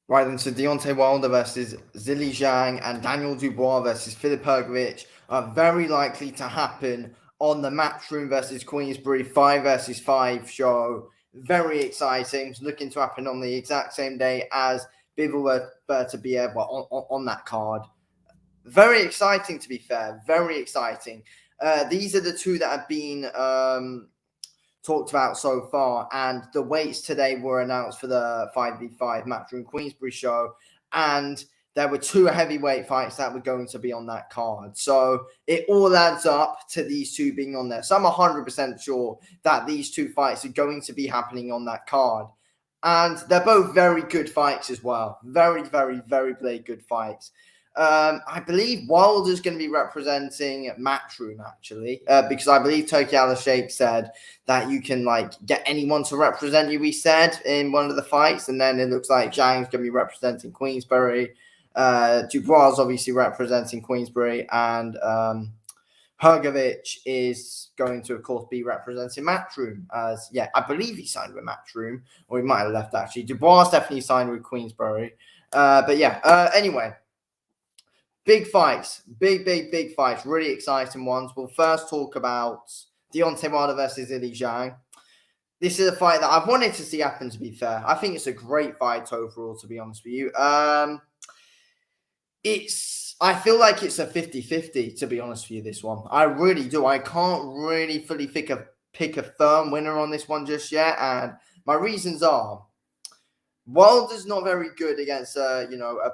Right then, so Deontay Wilder versus Zhang and Daniel Dubois versus Philip Hrgovic are very likely to happen on the Matchroom versus Queensbury 5 versus 5 show. Very exciting. It's looking to happen on the exact same day as Bivol Bertabiev on that card. Very exciting, to be fair. Very exciting. These are the two that have been talked about so far, and the weights today were announced for the 5v5 Matchroom Queensbury show, and there were two heavyweight fights that were going to be on that card. So it all adds up to these two being on there. So I'm 100% sure that these two fights are going to be happening on that card. And they're both very good fights as well. Very, very, very good fights. I believe Wilder's going to be representing Matchroom, actually, because I believe Turki Al-Sheikh said that you can get anyone to represent you, he said, in one of the fights. And then it looks like Zhang's going to be representing Queensbury. Dubois is obviously representing Queensbury. And Hrgovic is going to, of course, be representing Matchroom. I believe he signed with Matchroom, or he might have left, actually. Dubois definitely signed with Queensbury. Anyway. Big fights, big fights, really exciting ones. We'll first talk about Deontay Wilder versus Zhang. This is a fight that I've wanted to see happen, to be fair. I think it's a great fight overall, to be honest with you. I feel like it's a 50-50, to be honest with you, this one. I really do. I can't really fully pick a firm winner on this one just yet. And my reasons are, Wilder's not very good against a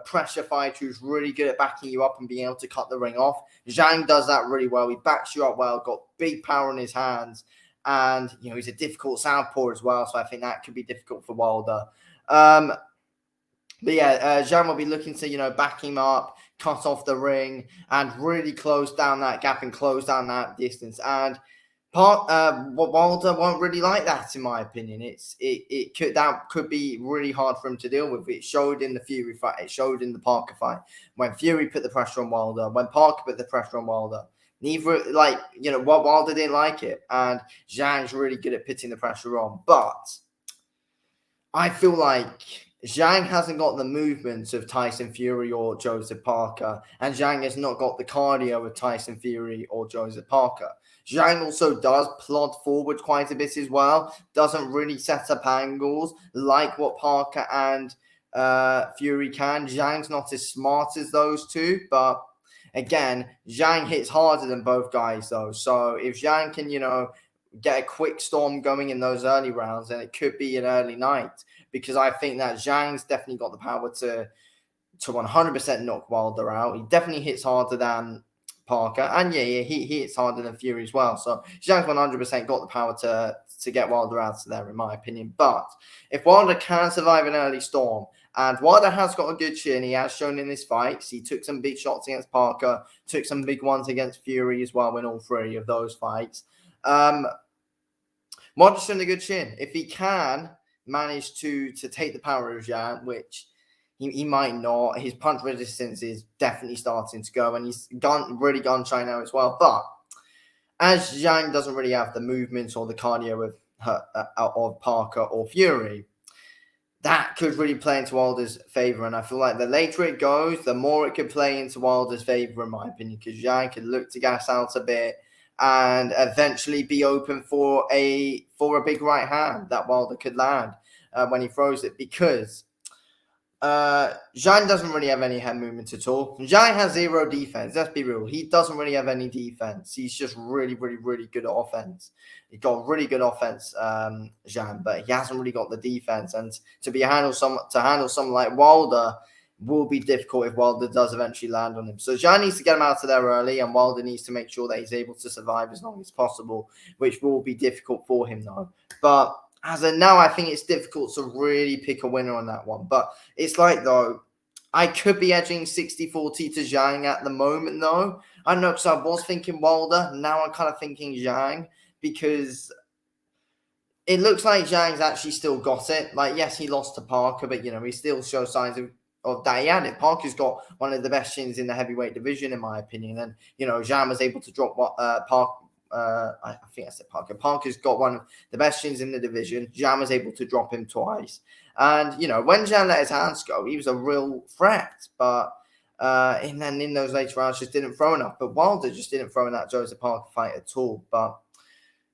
pressure fighter who's really good at backing you up and being able to cut the ring off. Zhang does that really well. He backs you up well, got big power in his hands, and he's a difficult southpaw as well. So I think that could be difficult for Wilder. Zhang will be looking to back him up, cut off the ring, and really close down that gap and close down that distance. And Wilder won't really like that, in my opinion. That could be really hard for him to deal with. It showed in the Fury fight. It showed in the Parker fight when Fury put the pressure on Wilder. When Parker put the pressure on Wilder, neither Wilder didn't like it, and Zhang's really good at putting the pressure on. But I feel like Zhang hasn't got the movements of Tyson Fury or Joseph Parker, and Zhang has not got the cardio of Tyson Fury or Joseph Parker. Zhang also does plod forward quite a bit as well, doesn't really set up angles like what Parker and Fury can. Zhang's not as smart as those two, but again, Zhang hits harder than both guys though. So if Zhang can, get a quick storm going in those early rounds, then it could be an early night, because I think that Zhang's definitely got the power to 100% knock Wilder out. He definitely hits harder than Parker, and he hits harder than Fury as well. So Zhang's 100% got the power to get Wilder out of there, in my opinion. But if Wilder can survive an early storm, and Wilder has got a good chin, he has shown in this fight. He took some big shots against Parker, took some big ones against Fury as well in all three of those fights. Wilder's shown a good chin. If he can manage to take the power of Zhang, which he might not. His punch resistance is definitely starting to go, and he's really gone shy now as well. But as Zhang doesn't really have the movements or the cardio of Parker or Fury, that could really play into Wilder's favor. And I feel like the later it goes, the more it could play into Wilder's favor, in my opinion, because Zhang could look to gas out a bit and eventually be open for a big right hand that Wilder could land when he throws it, because Zhang doesn't really have any head movement at all. Zhang has zero defense. Let's be real. He doesn't really have any defense. He's just really good at offense. He got really good offense, Zhang, but he hasn't really got the defense. And to handle someone like Wilder will be difficult if Wilder does eventually land on him. So Zhang needs to get him out of there early, and Wilder needs to make sure that he's able to survive as long as possible, which will be difficult for him though. But as of now, I think it's difficult to really pick a winner on that one. But it's like, though, I could be edging 60-40 to Zhang at the moment, though. I don't know, because I was thinking Wilder. Now I'm kind of thinking Zhang, because it looks like Zhang's actually still got it. Yes, he lost to Parker, but, he still shows signs of that he had it. Parker's got one of the best chins in the heavyweight division, in my opinion. And, Zhang was able to drop Parker. I think I said Parker. Parker's got one of the best chins in the division. Zhang was able to drop him twice. And, you know, when Zhang let his hands go, he was a real threat. But and then in those later rounds, just didn't throw enough. But Wilder just didn't throw in that Joseph Parker fight at all. But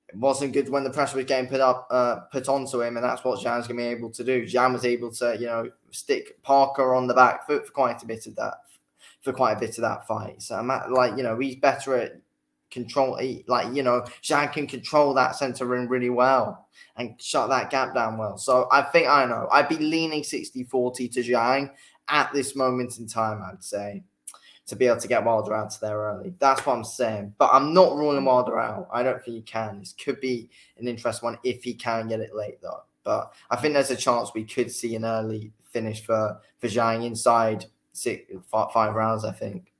it wasn't good when the pressure was getting put onto him, and that's what Zhang's going to be able to do. Zhang was able to, you know, stick Parker on the back foot for quite a bit of that fight. So I'm like, you know, he's better at control. Like, you know, Zhang can control that center ring really well and shut that gap down well. So I think, I don't know, I'd be leaning 60-40 to Zhang at this moment in time, I'd say, to be able to get Wilder out of there early. That's what I'm saying. But I'm not ruling Wilder out. I don't think he can. This could be an interesting one if he can get it late, though. But I think there's a chance we could see an early finish for Zhang inside 5 rounds, I think.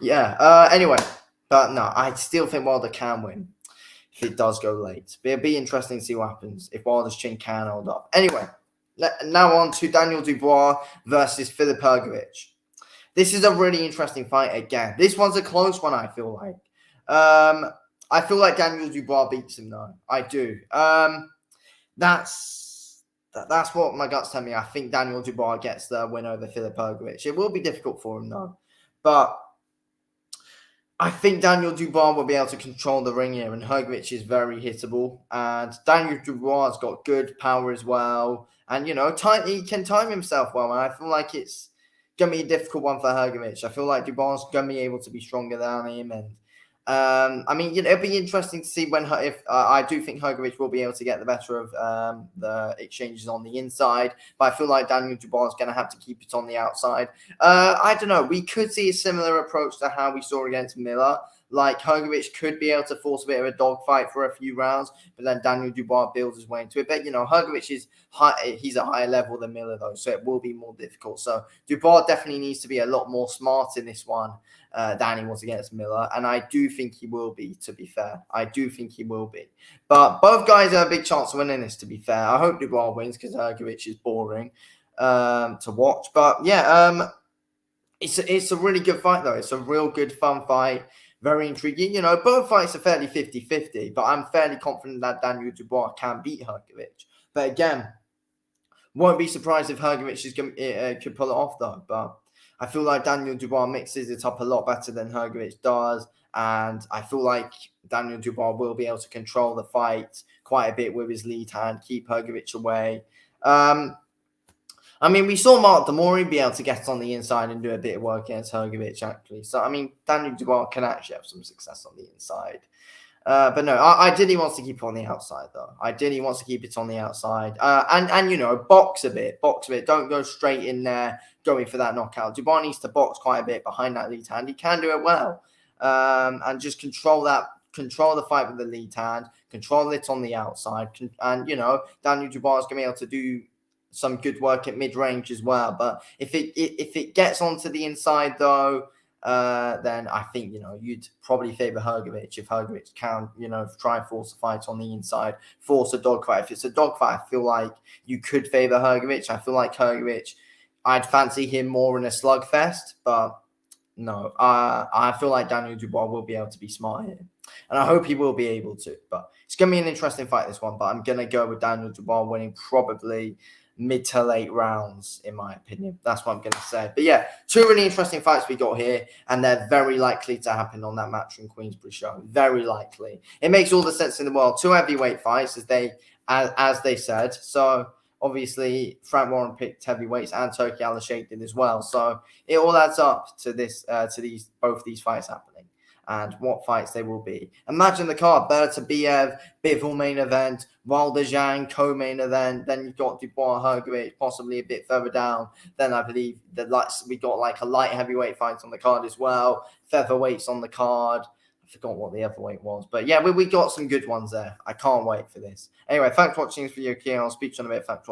Yeah. Anyway, but no, I still think Wilder can win if it does go late. But it'll be interesting to see what happens if Wilder's chin can hold up. Anyway, now on to Daniel Dubois versus Filip Hrgovic. This is a really interesting fight again. This one's a close one, I feel like. I feel like Daniel Dubois beats him, though. I do. That's what my guts tell me. I think Daniel Dubois gets the win over Filip Hrgovic. It will be difficult for him, though. But I think Daniel Dubois will be able to control the ring here, and Hrgovic is very hittable. And Daniel Dubois has got good power as well. And, you know, he can time himself well. And I feel like it's going to be a difficult one for Hrgovic. I feel like Dubois is going to be able to be stronger than him. And, I mean, you know, it'll be interesting to see if I do think Hrgovic will be able to get the better of the exchanges on the inside. But I feel like Daniel Dubois is going to have to keep it on the outside. I don't know. We could see a similar approach to how we saw against Miller. Like, Hrgovic could be able to force a bit of a dogfight for a few rounds, but then Daniel Dubois builds his way into it. But, you know, Hrgovic is he's a higher level than Miller, though, so it will be more difficult. So Dubois definitely needs to be a lot more smart in this one than he was against Miller, and I do think he will be, to be fair. I do think he will be. But both guys have a big chance of winning this, to be fair. I hope Dubois wins because Hrgovic is boring to watch. But, yeah, it's a really good fight, though. It's a real good, fun fight. Very intriguing. You know, both fights are fairly 50-50, but I'm fairly confident that Daniel Dubois can beat Hrgovic. But again, won't be surprised if Hrgovic could pull it off, though. But I feel like Daniel Dubois mixes it up a lot better than Hrgovic does. And I feel like Daniel Dubois will be able to control the fight quite a bit with his lead hand, keep Hrgovic away. I mean, we saw Mark Demori be able to get on the inside and do a bit of work against Hrgovic, actually. So, I mean, Daniel Dubois can actually have some success on the inside. But no, ideally wants to keep it on the outside, though. Ideally wants to keep it on the outside. And you know, box a bit. Don't go straight in there going for that knockout. Dubois needs to box quite a bit behind that lead hand. He can do it well. And just control the fight with the lead hand, control it on the outside. And, you know, Daniel Dubois is going to be able to do some good work at mid-range as well. But if it gets onto the inside, though, then I think, you know, you'd probably favour Hrgovic if Hrgovic can, you know, try and force a fight on the inside, force a dogfight. If it's a dogfight, I feel like you could favour Hrgovic. I feel like Hrgovic, I'd fancy him more in a slugfest, but no, I feel like Daniel Dubois will be able to be smart here. And I hope he will be able to. But it's going to be an interesting fight, this one. But I'm going to go with Daniel Dubois winning probably mid to late rounds, in my opinion. That's what I'm going to say. But yeah, two really interesting fights we got here, and they're very likely to happen on that Matchroom Queensbury show. Very likely. It makes all the sense in the world. Two heavyweight fights, as they said. So obviously, Frank Warren picked heavyweights, and Turki Al-Sheikh did as well. So it all adds up to both these fights happening. And what fights they will be. Imagine the card: Berta Biev, Bivol main event, Wilder Zhang co-main event. Then you've got Dubois Hrgovic possibly a bit further down. Then I believe we got like a light heavyweight fight on the card as well. Featherweights on the card. I forgot what the other weight was, but yeah, we got some good ones there. I can't wait for this. Anyway, thanks for watching this video, Kean. I'll speak to you in a bit. Thanks for watching.